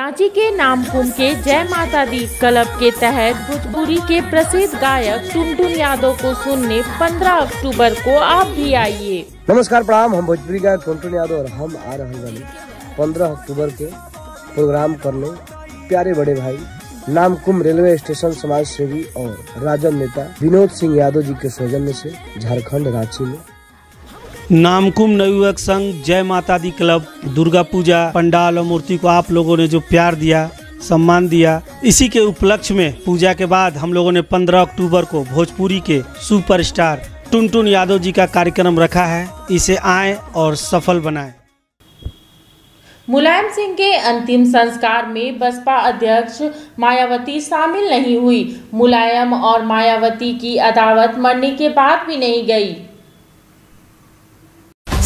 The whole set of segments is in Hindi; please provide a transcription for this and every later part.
रांची के नामकुम के जय माता दी क्लब के तहत भोजपुरी के प्रसिद्ध गायक टुनटुन यादव को सुनने 15 अक्टूबर को आप भी आइए। नमस्कार प्रणाम, हम भोजपुरी गायक टुनटुन यादव और हम आ रहे वाले 15 अक्टूबर के प्रोग्राम करने प्यारे बड़े भाई नामकुम रेलवे स्टेशन समाज सेवी और राजद नेता विनोद सिंह यादव जी के सौजन्य से झारखंड रांची में नामकुम नवयुवक संघ जय माता दी क्लब दुर्गा पूजा पंडाल और मूर्ति को आप लोगों ने जो प्यार दिया, सम्मान दिया, इसी के उपलक्ष्य में पूजा के बाद हम लोगों ने 15 अक्टूबर को भोजपुरी के सुपरस्टार टुनटुन यादव जी का कार्यक्रम रखा है। इसे आए और सफल बनाएं। मुलायम सिंह के अंतिम संस्कार में बसपा अध्यक्ष मायावती शामिल नहीं हुई। मुलायम और मायावती की अदावत मरने के बाद भी नहीं गई।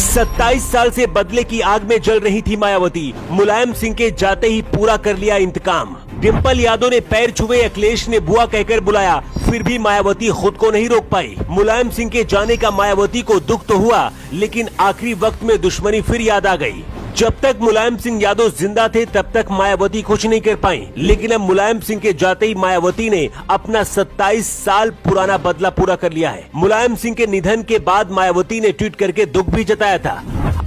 27 साल से बदले की आग में जल रही थी मायावती। मुलायम सिंह के जाते ही पूरा कर लिया इंतकाम। डिम्पल यादव ने पैर छुए, अखिलेश ने बुआ कहकर बुलाया, फिर भी मायावती खुद को नहीं रोक पाई। मुलायम सिंह के जाने का मायावती को दुख तो हुआ, लेकिन आखिरी वक्त में दुश्मनी फिर याद आ गई। जब तक मुलायम सिंह यादव जिंदा थे तब तक मायावती कुछ नहीं कर पाई, लेकिन अब मुलायम सिंह के जाते ही मायावती ने अपना 27 साल पुराना बदला पूरा कर लिया है। मुलायम सिंह के निधन के बाद मायावती ने ट्वीट करके दुख भी जताया था।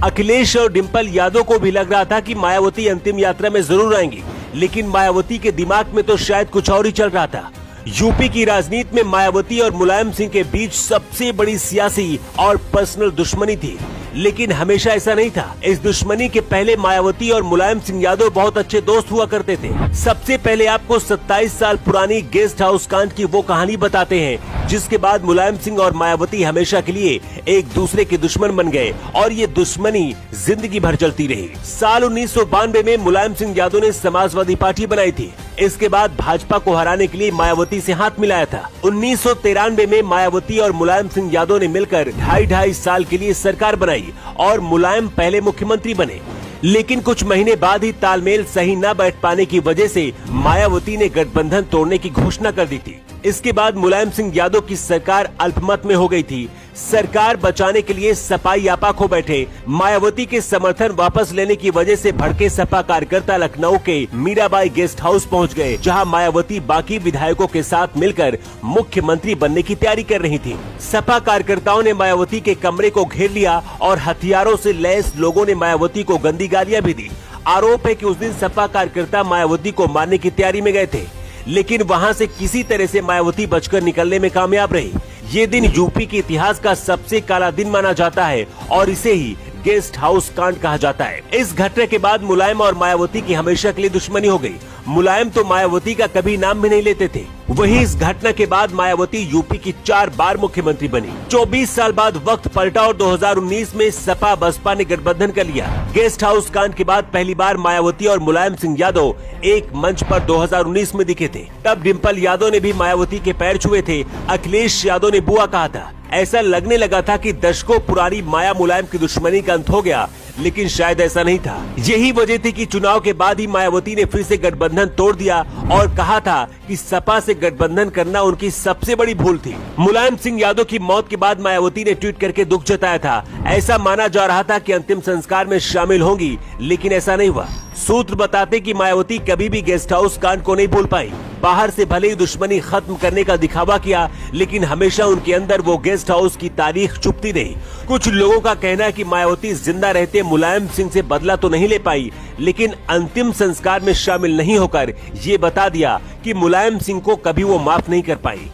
अखिलेश और डिम्पल यादव को भी लग रहा था कि मायावती अंतिम यात्रा में जरूर आएंगी, लेकिन मायावती के दिमाग में तो शायद कुछ और ही चल रहा था। यूपी की राजनीति में मायावती और मुलायम सिंह के बीच सबसे बड़ी सियासी और पर्सनल दुश्मनी थी, लेकिन हमेशा ऐसा नहीं था। इस दुश्मनी के पहले मायावती और मुलायम सिंह यादव बहुत अच्छे दोस्त हुआ करते थे। सबसे पहले आपको 27 साल पुरानी गेस्ट हाउस कांड की वो कहानी बताते हैं, जिसके बाद मुलायम सिंह और मायावती हमेशा के लिए एक दूसरे के दुश्मन बन गए और ये दुश्मनी जिंदगी भर चलती रही। साल 1992 में मुलायम सिंह यादव ने समाजवादी पार्टी बनाई थी। इसके बाद भाजपा को हराने के लिए मायावती से हाथ मिलाया था। 1993 में मायावती और मुलायम सिंह यादव ने मिलकर 2.5 साल के लिए सरकार बनाई और मुलायम पहले मुख्यमंत्री बने, लेकिन कुछ महीने बाद ही तालमेल सही न बैठ पाने की वजह से मायावती ने गठबंधन तोड़ने की घोषणा कर दी थी। इसके बाद मुलायम सिंह यादव की सरकार अल्पमत में हो गई थी। सरकार बचाने के लिए सपा यापा खो बैठे। मायावती के समर्थन वापस लेने की वजह से भड़के सपा कार्यकर्ता लखनऊ के मीराबाई गेस्ट हाउस पहुंच गए, जहां मायावती बाकी विधायकों के साथ मिलकर मुख्यमंत्री बनने की तैयारी कर रही थी। सपा कार्यकर्ताओं ने मायावती के कमरे को घेर लिया और हथियारों से लैस लोगों ने मायावती को गंदी गालियां भी दी। आरोप है कि उस दिन सपा कार्यकर्ता मायावती को मारने की तैयारी में गए थे, लेकिन वहां से किसी तरह से मायावती बचकर निकलने में कामयाब रही। ये दिन यूपी के इतिहास का सबसे काला दिन माना जाता है और इसे ही गेस्ट हाउस कांड कहा जाता है। इस घटना के बाद मुलायम और मायावती की हमेशा के लिए दुश्मनी हो गई। मुलायम तो मायावती का कभी नाम भी नहीं लेते थे। वहीं इस घटना के बाद मायावती यूपी की 4 बार मुख्यमंत्री बनी। 24 साल बाद वक्त पलटा और 2019 में सपा बसपा ने गठबंधन कर लिया। गेस्ट हाउस कांड के बाद पहली बार मायावती और मुलायम सिंह यादव एक मंच पर 2019 में दिखे थे। तब डिम्पल यादव ने भी मायावती के पैर छुए थे। अखिलेश यादव ने बुआ कहा था। ऐसा लगने लगा था कि दशकों पुरानी माया मुलायम की दुश्मनी का अंत हो गया, लेकिन शायद ऐसा नहीं था। यही वजह थी कि चुनाव के बाद ही मायावती ने फिर से गठबंधन तोड़ दिया और कहा था कि सपा से गठबंधन करना उनकी सबसे बड़ी भूल थी। मुलायम सिंह यादव की मौत के बाद मायावती ने ट्वीट करके दुख जताया था। ऐसा माना जा रहा था कि अंतिम संस्कार में शामिल होंगी, लेकिन ऐसा नहीं हुआ। सूत्र बताते कि मायावती कभी भी गेस्ट हाउस कांड को नहीं भूल पाई। बाहर से भले ही दुश्मनी खत्म करने का दिखावा किया, लेकिन हमेशा उनके अंदर वो गेस्ट हाउस की तारीख चुपती रही। कुछ लोगों का कहना है कि मायावती जिंदा रहते मुलायम सिंह से बदला तो नहीं ले पाई, लेकिन अंतिम संस्कार में शामिल नहीं होकर ये बता दिया कि मुलायम सिंह को कभी वो माफ नहीं कर पाई।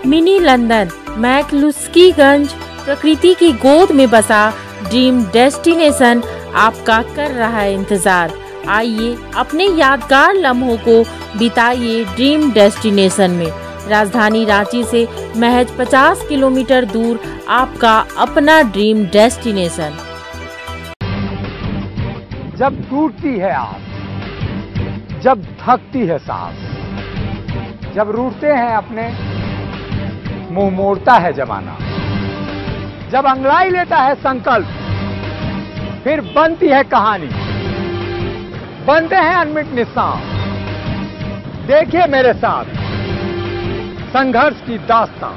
मिनी लंदन मैक्लुस्कीगंज प्रकृति की गोद में बसा ड्रीम डेस्टिनेशन आपका कर रहा है इंतजार। आइए अपने यादगार लम्हों को बिताइए ड्रीम डेस्टिनेशन में। राजधानी रांची से महज 50 किलोमीटर दूर आपका अपना ड्रीम डेस्टिनेशन। जब टूटती है आस, जब थकती है सांस, जब रूठते हैं अपने, मुंह मोड़ता है जमाना, जब अंगड़ाई लेता है संकल्प, फिर बनती है कहानी, बनते हैं अनमिट निशान। देखिए मेरे साथ संघर्ष की दास्तां।